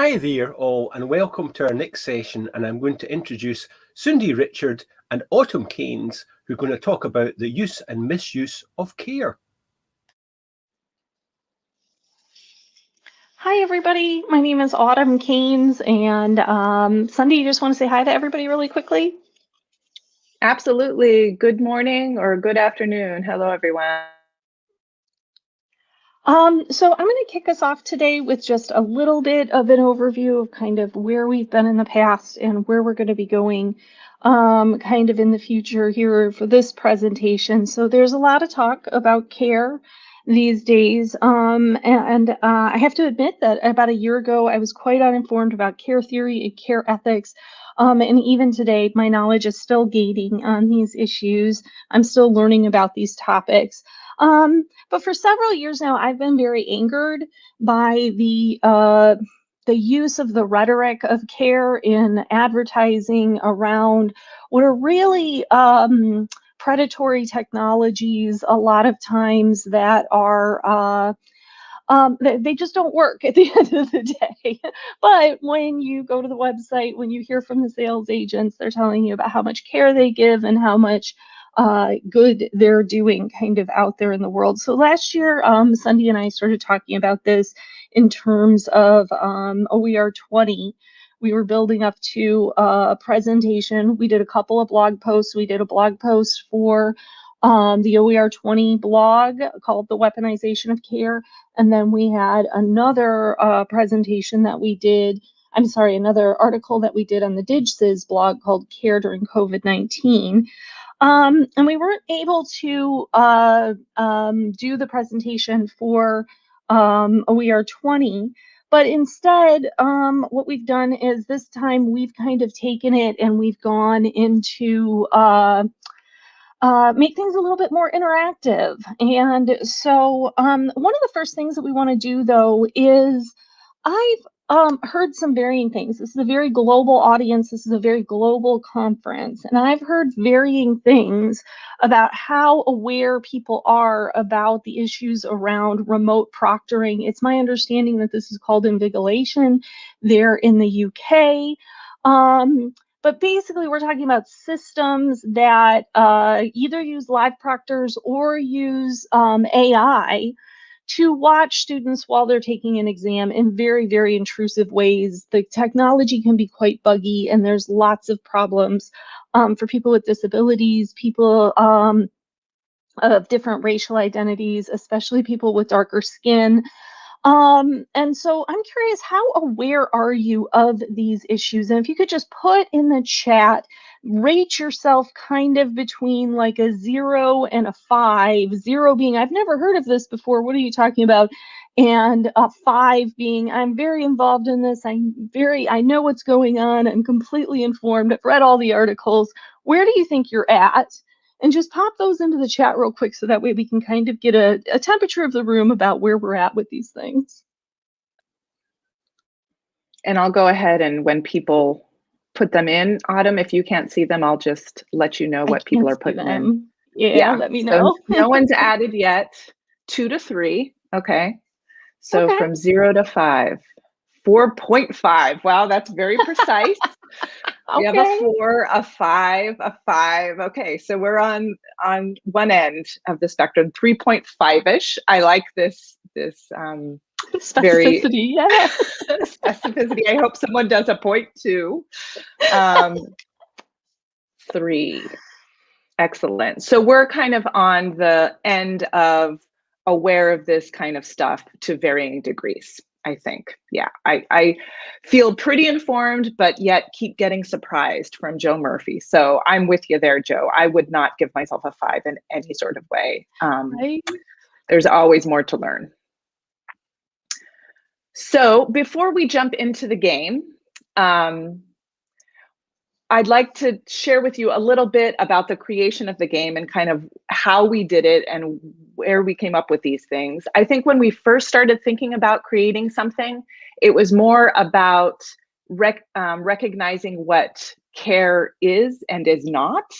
Hi there all, and welcome to our next session, and I'm going to introduce Sundi Richard and Autumm Caines, who are going to talk about the use and misuse of care. Hi everybody, my name is Autumm Caines, and Sundi, you just want to say hi to everybody really quickly? Absolutely. Good morning or good afternoon. Hello, everyone. So I'm going to kick us off today with just a little bit of an overview of kind of where we've been in the past and where we're going to be going kind of in the future here for this presentation. So there's a lot of talk about care these days, and I have to admit that about a year ago, I was quite uninformed about care theory and care ethics. And even today, my knowledge is still gating on these issues. I'm still learning about these topics. But for several years now, I've been very angered by the use of the rhetoric of care in advertising around what are really predatory technologies, a lot of times that are they just don't work at the end of the day. But when you go to the website, when you hear from the sales agents, they're telling you about how much care they give and how much good they're doing kind of out there in the world. So last year, Sundi and I started talking about this in terms of OER 20. We were building up to a presentation. We did a couple of blog posts. We did a blog post for the OER 20 blog called The Weaponization of Care. And then we had another presentation that we did, another article that we did on the DigSys blog called Care During COVID-19. And we weren't able to do the presentation for OER 20, but instead, what we've done is this time we've kind of taken it and we've gone into make things a little bit more interactive. And so one of the first things that we want to do, though, is I've heard some varying things. This is a very global audience. This is a very global conference. And I've heard varying things about how aware people are about the issues around remote proctoring. It's my understanding that this is called invigilation there in the UK. But basically, we're talking about systems that either use live proctors or use AI to watch students while they're taking an exam in very, very intrusive ways. The technology can be quite buggy, and there's lots of problems for people with disabilities, people of different racial identities, especially people with darker skin. And so I'm curious, how aware are you of these issues? And if you could just put in the chat, rate yourself kind of between like a 0 and a 5, 0 being, I've never heard of this before, what are you talking about? And a 5 being, I'm very involved in this, I know what's going on, I'm completely informed, I've read all the articles. Where do you think you're at? And just pop those into the chat real quick so that way we can kind of get a temperature of the room about where we're at with these things. And I'll go ahead and when people put them in, Autumm, if you can't see them, I'll just let you know what people are putting in. Yeah, let me know. So no one's added yet. 2 to 3. Okay. So okay. From 0 to 5. 4.5. Wow, that's very precise. We have a 4, a 5, a 5. Okay, so we're on one end of the spectrum, 3.5-ish. I like this specificity, very yeah. specificity. I hope someone does a 0.2. 3. Excellent. So we're kind of on the end of aware of this kind of stuff to varying degrees. I think, yeah, I feel pretty informed, but yet keep getting surprised from Joe Murphy. So I'm with you there, Joe. I would not give myself a 5 in any sort of way. Right. There's always more to learn. So before we jump into the game, I'd like to share with you a little bit about the creation of the game and kind of how we did it and where we came up with these things. I think when we first started thinking about creating something, it was more about recognizing what care is and is not,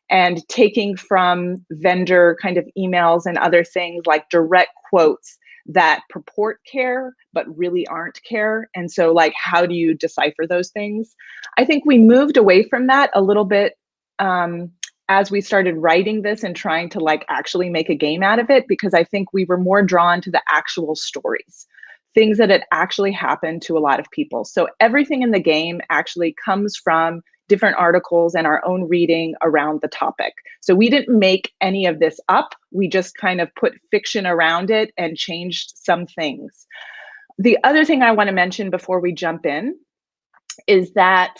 and taking from vendor kind of emails and other things like direct quotes that purport care but really aren't care. And so like, how do you decipher those things? I think we moved away from that a little bit as we started writing this and trying to like actually make a game out of it, because I think we were more drawn to the actual stories, things that had actually happened to a lot of people. So everything in the game actually comes from different articles and our own reading around the topic. So we didn't make any of this up. We just kind of put fiction around it and changed some things. The other thing I want to mention before we jump in is that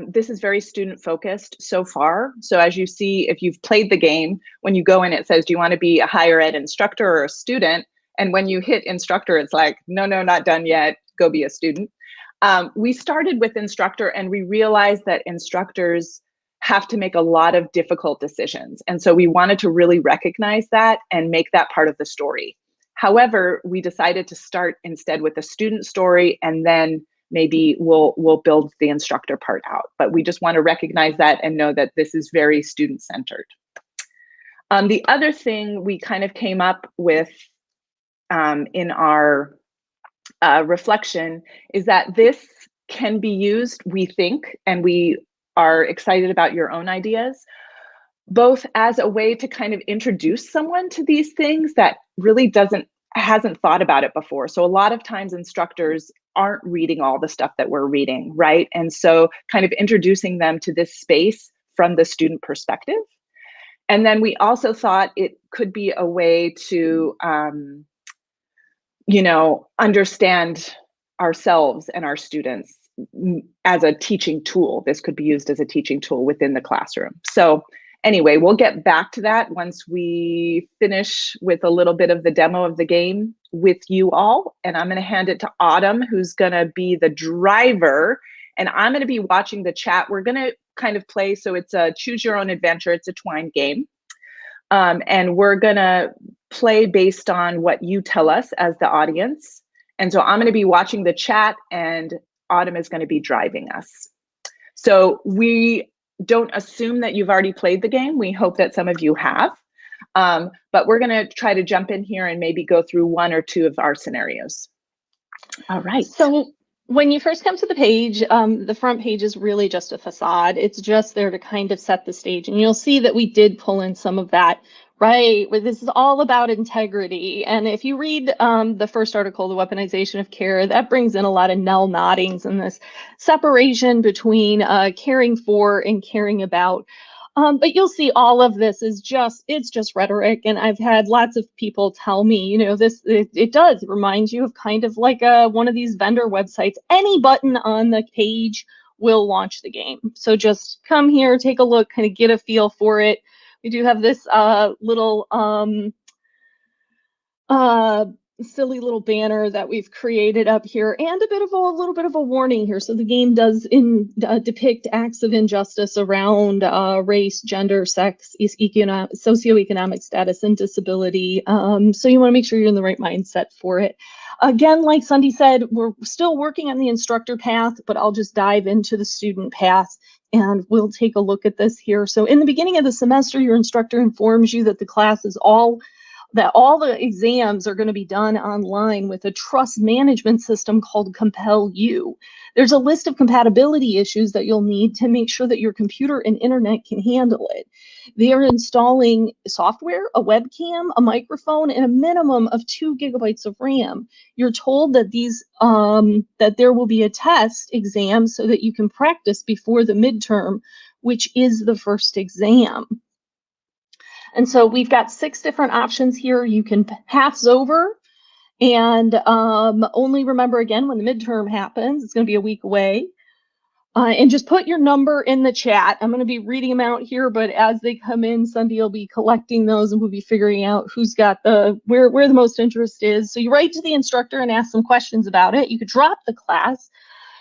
this is very student focused so far. So as you see, if you've played the game, when you go in, it says, do you want to be a higher ed instructor or a student? And when you hit instructor, it's like, no, not done yet, go be a student. We started with instructor and we realized that instructors have to make a lot of difficult decisions. And so we wanted to really recognize that and make that part of the story. However, we decided to start instead with a student story, and then maybe we'll build the instructor part out. But we just want to recognize that and know that this is very student-centered. The other thing we kind of came up with in our reflection is that this can be used, we think, and we are excited about your own ideas, both as a way to kind of introduce someone to these things that really hasn't thought about it before. So a lot of times instructors aren't reading all the stuff that we're reading, right? And so kind of introducing them to this space from the student perspective. And then we also thought it could be a way to, understand ourselves and our students as a teaching tool. This could be used as a teaching tool within the classroom. So anyway, we'll get back to that once we finish with a little bit of the demo of the game with you all. And I'm going to hand it to Autumm, who's going to be the driver. And I'm going to be watching the chat. We're going to kind of play. So it's a choose your own adventure. It's a twine game. And we're going to play based on what you tell us as the audience. And so I'm going to be watching the chat and Autumm is going to be driving us. So we don't assume that you've already played the game. We hope that some of you have. But we're going to try to jump in here and maybe go through one or two of our scenarios. All right. So when you first come to the page, the front page is really just a facade. It's just there to kind of set the stage. And you'll see that we did pull in some of that, right? This is all about integrity. And if you read the first article, The Weaponization of Care, that brings in a lot of Nell noddings and this separation between caring for and caring about. But you'll see all of this is it's just rhetoric. And I've had lots of people tell me, it does remind you of kind of like one of these vendor websites. Any button on the page will launch the game. So just come here, take a look, kind of get a feel for it. We do have this little silly little banner that we've created up here, and a little bit of a warning here. So the game does depict acts of injustice around race, gender, sex, socioeconomic status, and disability. So you want to make sure you're in the right mindset for it. Again, like Sundi said, we're still working on the instructor path, but I'll just dive into the student path and we'll take a look at this here. So in the beginning of the semester, your instructor informs you that the class is all the exams are going to be done online with a trust management system called Compel U. There's a list of compatibility issues that you'll need to make sure that your computer and internet can handle it. They are installing software, a webcam, a microphone, and a minimum of 2 gigabytes of RAM. You're told that that there will be a test exam so that you can practice before the midterm, which is the first exam. And so we've got 6 different options here. You can pass over and only remember again when the midterm happens. It's going to be a week away. And just put your number in the chat. I'm going to be reading them out here, but as they come in, Sundi will be collecting those and we'll be figuring out who's got where the most interest is. So you write to the instructor and ask some questions about it. You could drop the class.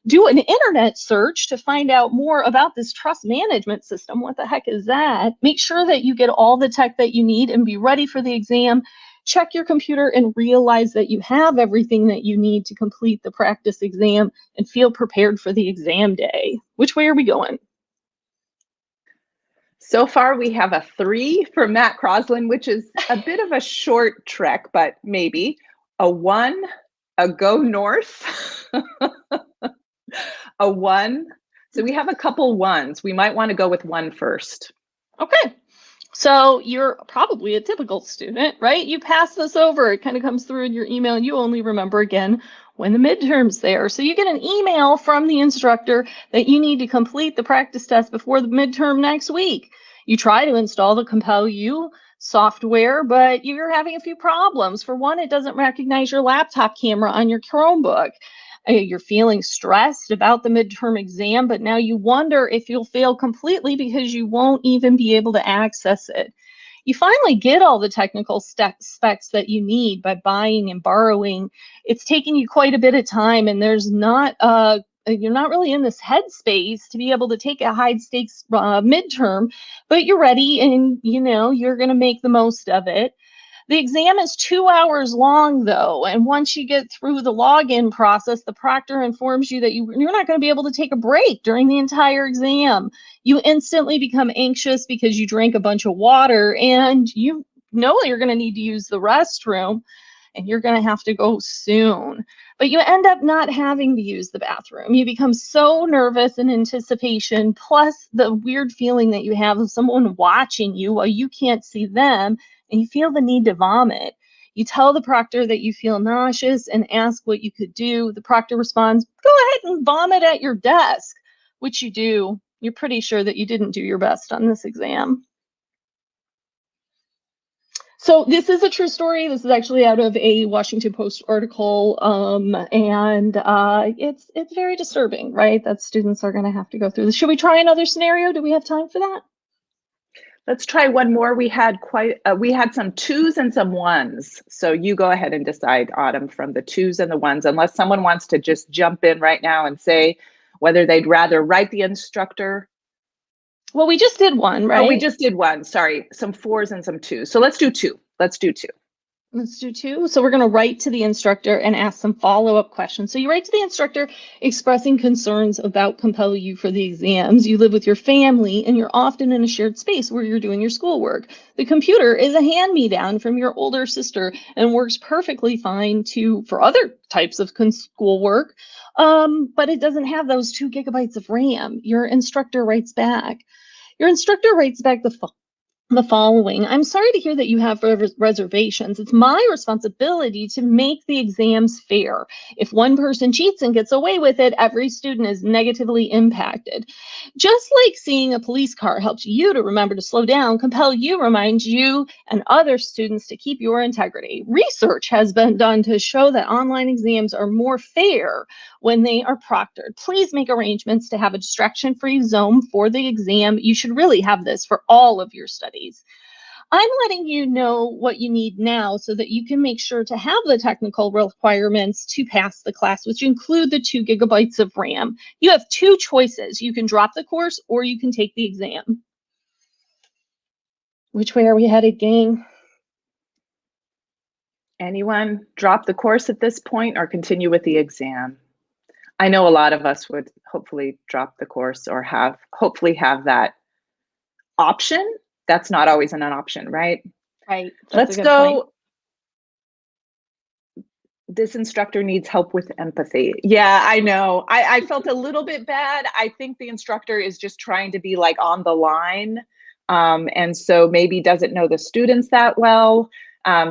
Do an internet search to find out more about this trust management system. What the heck is that? Make sure that you get all the tech that you need and be ready for the exam. Check your computer and realize that you have everything that you need to complete the practice exam and feel prepared for the exam day. Which way are we going? So far, we have a 3 for Matt Croslin, which is a bit of a short trek, but maybe. a 1, a go north, a 1. So we have a couple 1s. We might want to go with 1 first. Okay. So you're probably a typical student, right? You pass this over, it kind of comes through in your email, and you only remember again when the midterm's there. So you get an email from the instructor that you need to complete the practice test before the midterm next week. You try to install the Compel U software, but you're having a few problems. For one, it doesn't recognize your laptop camera on your Chromebook. You're feeling stressed about the midterm exam, but now you wonder if you'll fail completely because you won't even be able to access it. You finally get all the technical specs that you need by buying and borrowing. It's taking you quite a bit of time, and there's not you're not really in this headspace to be able to take a high stakes midterm, but you're ready, and you're going to make the most of it. The exam is 2 hours long, though, and once you get through the login process, the proctor informs you that you're not going to be able to take a break during the entire exam. You instantly become anxious because you drank a bunch of water, and you know you're going to need to use the restroom, and you're going to have to go soon. But you end up not having to use the bathroom. You become so nervous in anticipation, plus the weird feeling that you have of someone watching you while you can't see them, and you feel the need to vomit. You tell the proctor that you feel nauseous and ask what you could do. The proctor responds, "Go ahead and vomit at your desk," which you do. You're pretty sure that you didn't do your best on this exam. So this is a true story. This is actually out of a Washington Post article, and it's very disturbing, right? That students are going to have to go through this. Should we try another scenario? Do we have time for that? Let's try one more. We had some 2s and some 1s. So you go ahead and decide, Autumm, from the 2s and the 1s, unless someone wants to just jump in right now and say whether they'd rather write the instructor. Well, we just did 1, right? Oh, we just did 1. Sorry, some 4s and some 2s. So let's do 2. Let's do 2. Let's do 2. So we're going to write to the instructor and ask some follow-up questions. So you write to the instructor expressing concerns about Compel U for the exams. You live with your family, and you're often in a shared space where you're doing your schoolwork. The computer is a hand-me-down from your older sister and works perfectly fine for other types of schoolwork, but it doesn't have those 2 gigabytes of RAM. Your instructor writes back. Your instructor writes back the following: "I'm sorry to hear that you have reservations. It's my responsibility to make the exams fair. If one person cheats and gets away with it, every student is negatively impacted. Just like seeing a police car helps you to remember to slow down, Compel U reminds you and other students to keep your integrity. Research has been done to show that online exams are more fair when they are proctored. Please make arrangements to have a distraction-free zone for the exam. You should really have this for all of your studies. I'm letting you know what you need now so that you can make sure to have the technical requirements to pass the class, which include the 2 gigabytes of RAM. You have 2 choices. You can drop the course or you can take the exam." Which way are we headed, gang? Anyone drop the course at this point or continue with the exam? I know a lot of us would hopefully drop the course or hopefully have that option. That's not always an option, right? Right. Let's go. This instructor needs help with empathy. Yeah, I know. I felt a little bit bad. I think the instructor is just trying to be like on the line. And so maybe doesn't know the students that well.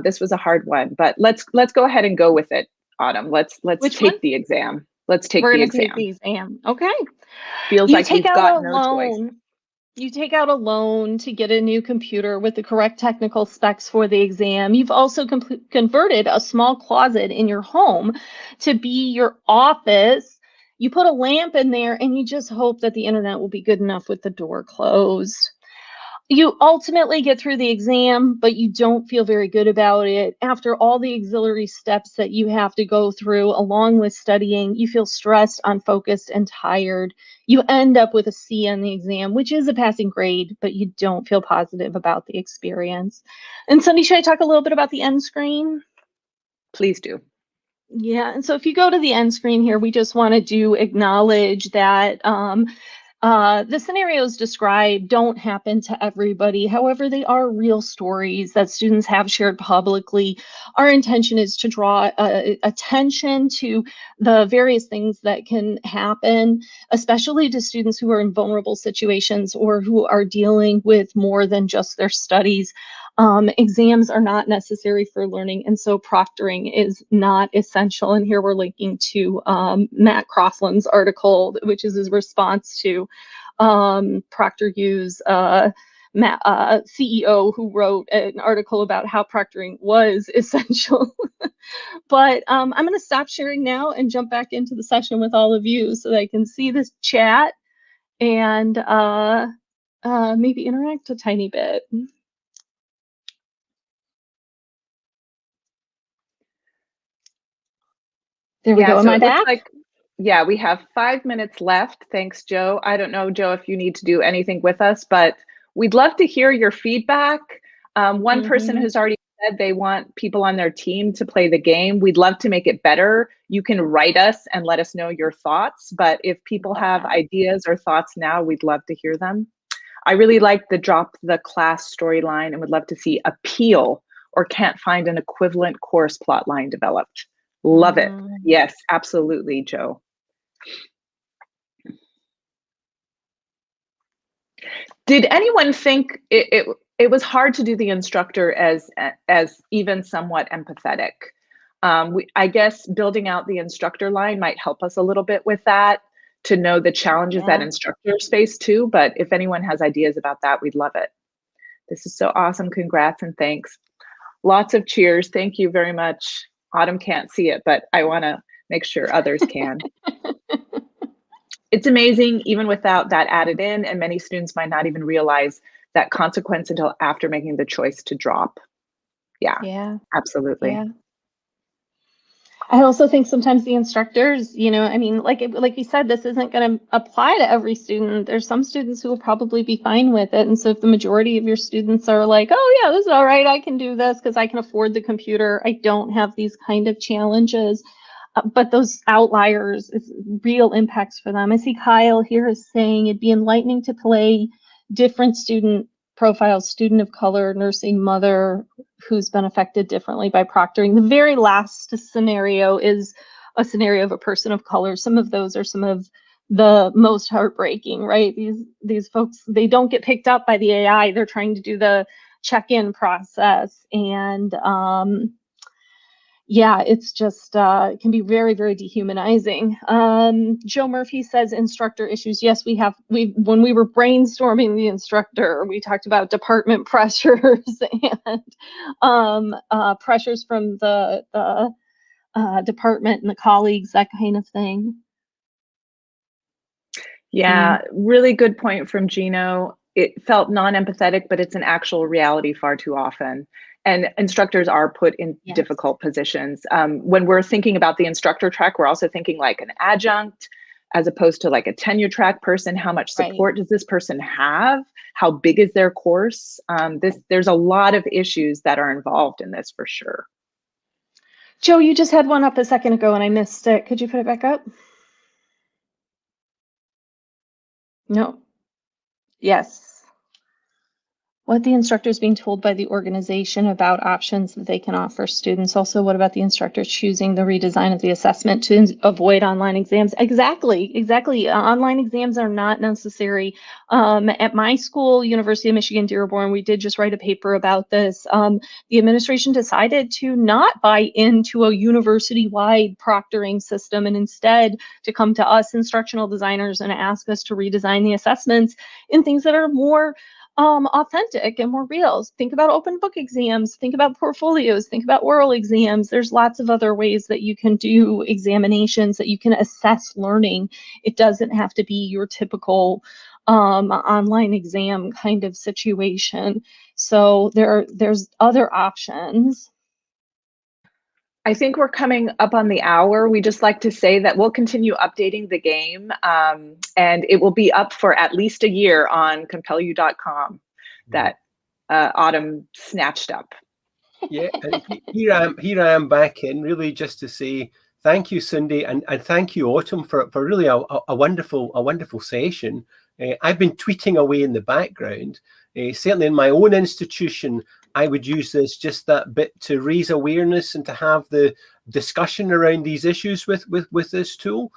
This was a hard one, but let's go ahead and go with it, Autumm. Let's take the exam. Let's take the exam. Take the exam. Okay. Feels like we've got no choice. You take out a loan to get a new computer with the correct technical specs for the exam. You've also converted a small closet in your home to be your office. You put a lamp in there and you just hope that the internet will be good enough with the door closed. You ultimately get through the exam, but you don't feel very good about it. After all the auxiliary steps that you have to go through, along with studying, you feel stressed, unfocused, and tired. You end up with a C on the exam, which is a passing grade, but you don't feel positive about the experience. And Sundi, should I talk a little bit about the end screen? Please do. Yeah, and so if you go to the end screen here, we just wanted to acknowledge that The scenarios described don't happen to everybody. However, they are real stories that students have shared publicly. Our intention is to draw attention to the various things that can happen, especially to students who are in vulnerable situations or who are dealing with more than just their studies. Exams are not necessary for learning, and so proctoring is not essential. And here we're linking to Matt Crossland's article, which is his response to ProctorU's CEO, who wrote an article about how proctoring was essential. But I'm going to stop sharing now and jump back into the session with all of you so that I can see this chat and maybe interact a tiny bit. There we go. Am I back? Yeah, we have 5 minutes left. Thanks, Joe. I don't know, Joe, if you need to do anything with us, but we'd love to hear your feedback. One person who's already said they want people on their team to play the game. We'd love to make it better. You can write us and let us know your thoughts, but if people have ideas or thoughts now, we'd love to hear them. I really like the drop the class storyline and would love to see appeal or can't find an equivalent course plot line developed. Love it. Yes, absolutely, Joe. Did anyone think it was hard to do the instructor as even somewhat empathetic? I guess building out the instructor line might help us a little bit with that, to know the challenges that instructors face too. But if anyone has ideas about that, we'd love it. This is so awesome. Congrats and thanks. Lots of cheers. Thank you very much. Autumn can't see it, but I want to make sure others can. It's amazing, even without that added in, and many students might not even realize that consequence until after making the choice to drop. Yeah, absolutely. Yeah. I also think sometimes the instructors, you know, I mean, like you said, this isn't going to apply to every student. There's some students who will probably be fine with it. And so if the majority of your students are like, oh yeah, this is all right, I can do this because I can afford the computer, I don't have these kind of challenges. But those outliers is real impacts for them. I see Kyle here is saying it'd be enlightening to play different student profiles, student of color, nursing mother who's been affected differently by proctoring. The very last scenario is a scenario of a person of color. Some of those are some of the most heartbreaking, right? These folks, they don't get picked up by the AI. They're trying to do the check-in process, and yeah, it's just, it can be very, very dehumanizing. Joe Murphy says instructor issues. Yes, when we were brainstorming the instructor, we talked about department pressures and pressures from the department and the colleagues, that kind of thing. Yeah, really good point from Gino. It felt non-empathetic, but it's an actual reality far too often. And instructors are put in difficult positions. When we're thinking about the instructor track, we're also thinking like an adjunct as opposed to like a tenure track person. How much support does this person have? How big is their course? There's a lot of issues that are involved in this for sure. Joe, you just had one up a second ago and I missed it. Could you put it back up? No. Yes. What the instructor is being told by the organization about options that they can offer students. Also, what about the instructor choosing the redesign of the assessment to avoid online exams? Exactly. Online exams are not necessary. At my school, University of Michigan Dearborn, we did just write a paper about this. The administration decided to not buy into a university-wide proctoring system and instead to come to us instructional designers and ask us to redesign the assessments in things that are more authentic and more real. Think about open book exams, think about portfolios, think about oral exams. There's lots of other ways that you can do examinations, that you can assess learning. It doesn't have to be your typical online exam kind of situation. So there's other options. I think we're coming up on the hour. We just like to say that we'll continue updating the game, and it will be up for at least a year on compelu.com that Autumn snatched up. Yeah, and here I am back in, really just to say thank you, Sundi, and thank you, Autumm, for really a wonderful session. I've been tweeting away in the background. Certainly in my own institution, I would use this, just that bit, to raise awareness and to have the discussion around these issues with this tool.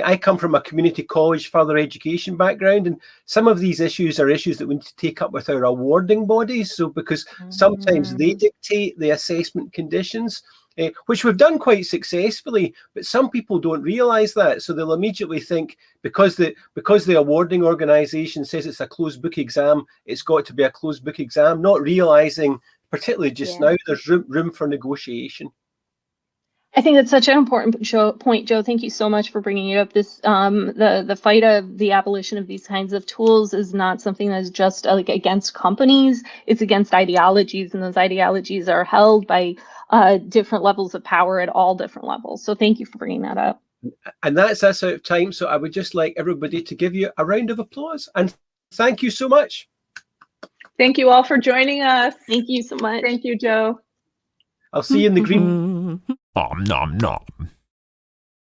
I come from a community college further education background, and some of these issues are issues that we need to take up with our awarding bodies. So because sometimes they dictate the assessment conditions, which we've done quite successfully, but some people don't realise that. So they'll immediately think, because the awarding organisation says it's a closed book exam, it's got to be a closed book exam, not realising, particularly just now, there's room for negotiation. I think that's such an important point, Joe. Thank you so much for bringing it up. This the fight of the abolition of these kinds of tools is not something that is just like against companies. It's against ideologies, and those ideologies are held by different levels of power at all different levels. So thank you for bringing that up. And that's us out of time. So I would just like everybody to give you a round of applause, and thank you so much. Thank you all for joining us. Thank you so much. Thank you, Joe. I'll see you in the green. Nom nom nom.